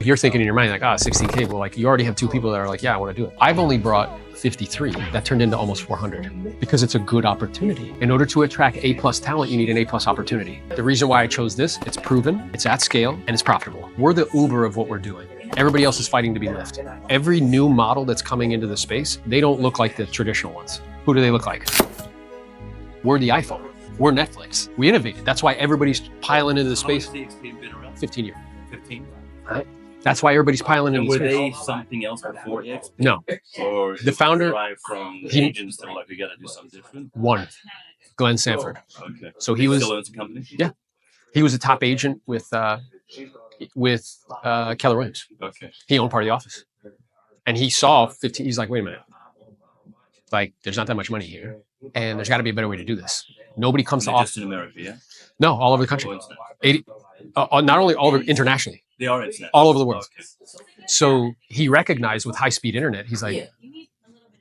you're thinking in your mind like, 16K, well, like you already have 2 people that are like, yeah, I want to do it. I've only brought 53. That turned into almost 400 because it's a good opportunity. In order to attract A+ talent, you need an A+ opportunity. The reason why I chose this, it's proven, it's at scale, and it's profitable. We're the Uber of what we're doing. Everybody else is fighting to be Lyft. Every new model that's coming into the space, they don't look like the traditional ones. Who do they look like? We're the iPhone. We're Netflix. We innovated. That's why everybody's piling into the space. How long has eXp been around? 15 years. 15? Right? That's why everybody's piling into the Were space. they something else before eXp? No. Or The founder, from agents that were like, we got to do something different? One, Glenn Sanford. Okay. So he was, still owns the company? Yeah. He was a top agent with Keller Williams. Okay. He owned part of the office. And he saw 15, he's like, wait a minute. Like, there's not that much money here. And there's got to be a better way to do this. Nobody comes to office. Just in America, yeah? No, all over the country. 80, not only all over, internationally. They are international. All over the world. Okay. So he recognized with high-speed internet, he's like,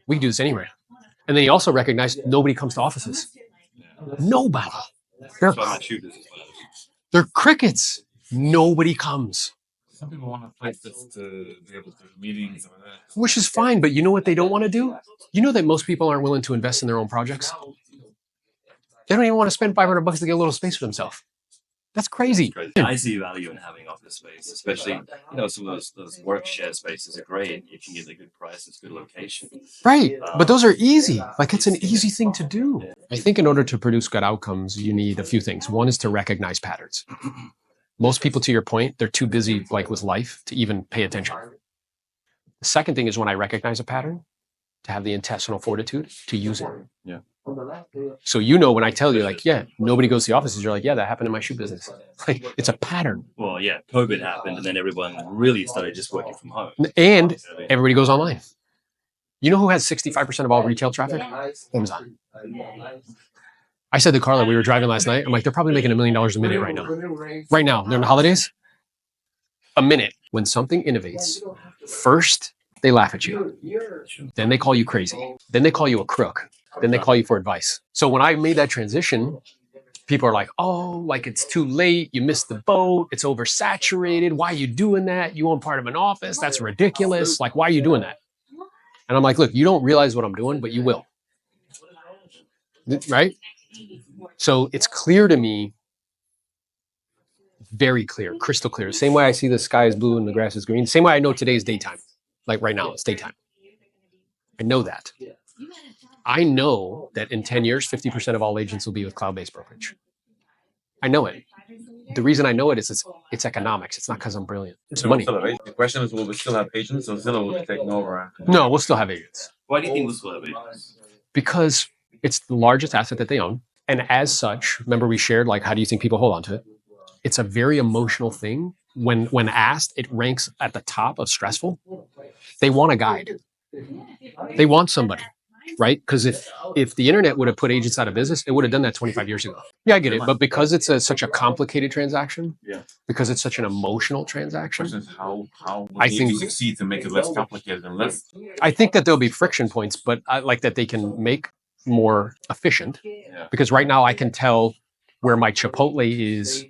we can do this anywhere. And then he also recognized nobody comes to offices. Yeah. Nobody. They're crickets. Nobody comes. Some people want a place just to be able to do meetings or that. Which is fine, but you know what they don't want to do? You know that most people aren't willing to invest in their own projects? They don't even want to spend $500 to get a little space for themselves. That's crazy. I see value in having office space, especially, some of those work share spaces are great. You can get a good price, it's a good location. Right, but those are easy. Like, it's an easy thing to do. I think in order to produce good outcomes, you need a few things. One is to recognize patterns. Most people, to your point, they're too busy like with life to even pay attention. The second thing is when I recognize a pattern, to have the intestinal fortitude to use it. Yeah. So when I tell you like, yeah, nobody goes to the offices, you're like, yeah, that happened in my shoe business. Like, it's a pattern. Well, yeah, COVID happened and then everyone really started just working from home. And everybody goes online. You know who has 65% of all retail traffic? Amazon. I said to Carla, we were driving last night, I'm like, they're probably making $1 million a minute right now. Right now, they're in the holidays. A minute. When something innovates, first they laugh at you. Then they call you crazy. Then they call you a crook. Then they call you for advice. So when I made that transition, people are like, oh, like it's too late. You missed the boat. It's oversaturated. Why are you doing that? You own part of an office. That's ridiculous. Like, why are you doing that? And I'm like, look, you don't realize what I'm doing, but you will. Right? So it's clear to me, very clear, crystal clear. Same way I see the sky is blue and the grass is green. Same way I know today is daytime. Like right now, it's daytime. I know that. I know that in 10 years, 50% of all agents will be with cloud-based brokerage. I know it. The reason I know it is it's economics. It's not because I'm brilliant. It's money. The question is, will we still have agents or Zillow will be taking over? No, we'll still have agents. Why do you think we'll still have agents? Because it's the largest asset that they own. And as such, remember we shared, like, how do you think people hold on to it? It's a very emotional thing. When asked, it ranks at the top of stressful. They want a guide. They want somebody. Right? Because if the internet would have put agents out of business, it would have done that 25 years ago. Yeah, I get it. But because it's such a complicated transaction, because it's such an emotional transaction, how I think you succeed to make it less complicated and less. I think that there'll be friction points, but I like that they can make more efficient. Yeah. Because right now I can tell where my Chipotle is.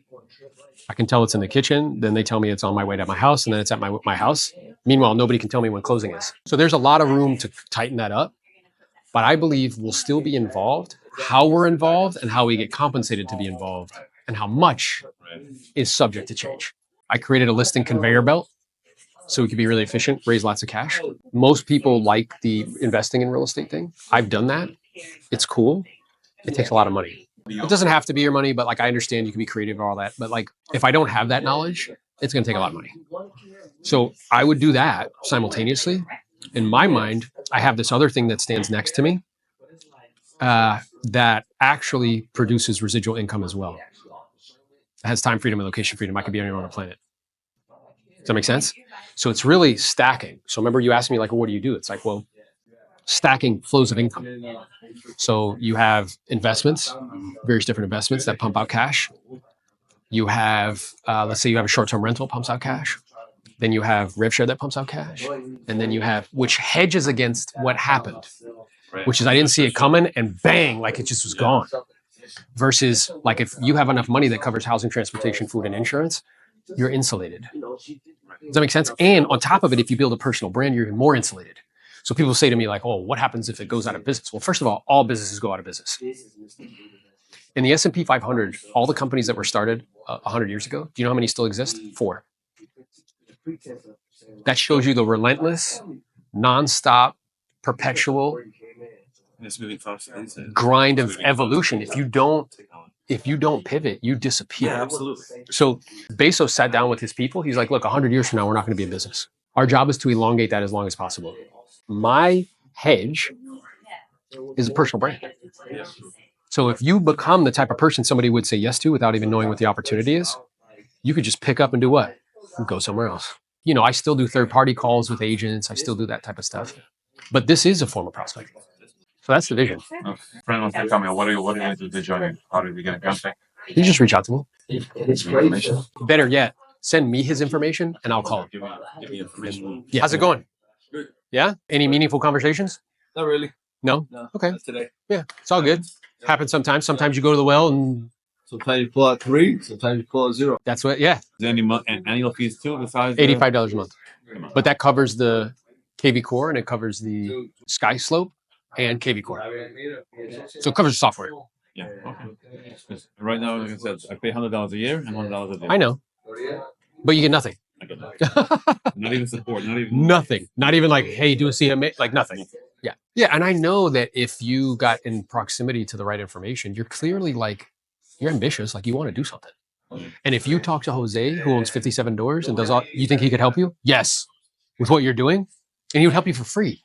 I can tell it's in the kitchen. Then they tell me it's on my way to my house, and then it's at my house. Meanwhile, nobody can tell me when closing is. So there's a lot of room to tighten that up. But I believe we'll still be involved. How we're involved and how we get compensated to be involved and how much is subject to change. I created a listing conveyor belt so we could be really efficient, raise lots of cash. Most people like the investing in real estate thing. I've done that. It's cool. It takes a lot of money. It doesn't have to be your money, but like I understand you can be creative and all that. But like if I don't have that knowledge, it's going to take a lot of money. So I would do that simultaneously. In my mind, I have this other thing that stands next to me that actually produces residual income as well. It has time freedom and location freedom. I could be anywhere on the planet. Does that make sense? So it's really stacking. So remember you asked me like, well, what do you do? It's like, well, stacking flows of income. So you have investments, various different investments that pump out cash. You have, let's say you have a short-term rental, pumps out cash. Then you have rev share that pumps out cash. And then you have, which hedges against what happened, which is I didn't see it coming and bang, like it just was gone. Versus like if you have enough money that covers housing, transportation, food, and insurance, you're insulated. Does that make sense? And on top of it, if you build a personal brand, you're even more insulated. So people say to me like, oh, what happens if it goes out of business? Well, first of all businesses go out of business. In the S&P 500, all the companies that were started 100 years ago, do you know how many still exist? 4. That shows you the relentless, nonstop, perpetual It's moving fast. grind of evolution. If you don't pivot, you disappear. Yeah, absolutely. So Bezos sat down with his people. He's like, look, 100 years from now, we're not going to be in business. Our job is to elongate that as long as possible. My hedge is a personal brand. So if you become the type of person somebody would say yes to without even knowing what the opportunity is, you could just pick up and do what? And go somewhere else. You know, I still do third-party calls with agents. I still do that type of stuff. But this is a form of prospecting. So that's the vision. A friend wants to tell me, what are you going to do to join? How do you get in contact? You just reach out to me. Information. Better yet, send me his information and I'll call him. Give me information. Yeah. How's it going? Good. Yeah? Any meaningful conversations? Not really. No? No. Okay. That's today. Yeah, it's all good. Happens sometimes. Sometimes you go to the well and Sometimes you pull out 3, sometimes you pull out 0. that's what, yeah, Is there any annual fees too besides $85 a month. But that covers the KV Core and it covers the Sky Slope and KV Core. So it covers the software. Yeah. Okay. 'Cause right now, like I said, I pay $100 a year and $100 a day. I know. But you get nothing. I get that. Not even support. Not even Nothing. Not even like, hey, do a CMA, like nothing. Yeah. Yeah. And I know that if you got in proximity to the right information, you're clearly like, you're ambitious, like you want to do something. And if you talk to Jose, who owns 57 doors and does all, you think he could help you? Yes. With what you're doing? And he would help you for free.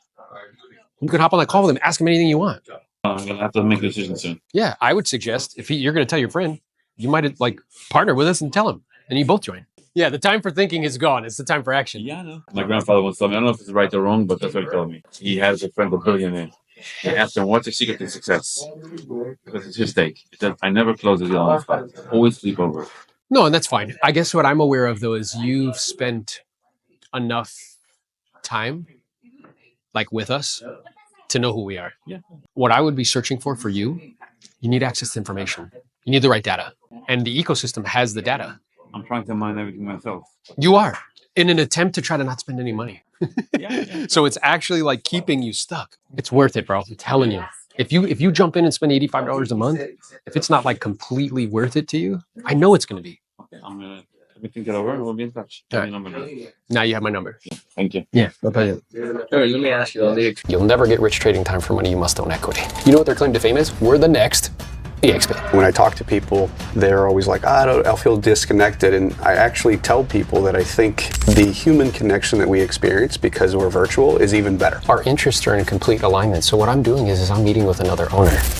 You could hop on that call with him, ask him anything you want. I'm gonna have to make a decision soon. Yeah. I would suggest if you're going to tell your friend, you might like partner with us and tell him and you both join. Yeah. The time for thinking is gone. It's the time for action. Yeah, I know. My grandfather once told me, I don't know if it's right or wrong, but that's what he told me. He has a friend, a billionaire. He asked him, what's the secret to success? Because it's his stake. He said, I never close a deal on the spot. Always sleep over. No, and that's fine. I guess what I'm aware of though is you've spent enough time like with us to know who we are. Yeah. What I would be searching for you need access to information. You need the right data. And the ecosystem has the data. I'm trying to mine everything myself. You are. In an attempt to try to not spend any money. Yeah. So it's actually like keeping you stuck. It's worth it, bro. I'm telling you. If you jump in and spend $85 a month, if it's not like completely worth it to you, I know it's going to be. Okay, I'm gonna let me think it over and we'll be in touch. All Have right. your number now. Now you have my number. Thank you. Yeah. Okay. All right, let me ask you on the You'll never get rich trading time for money you must own equity. You know what their claim to fame is? We're the next eXp. When I talk to people, they're always like, I'll feel disconnected. And I actually tell people that I think the human connection that we experience because we're virtual is even better. Our interests are in complete alignment. So what I'm doing is I'm meeting with another owner.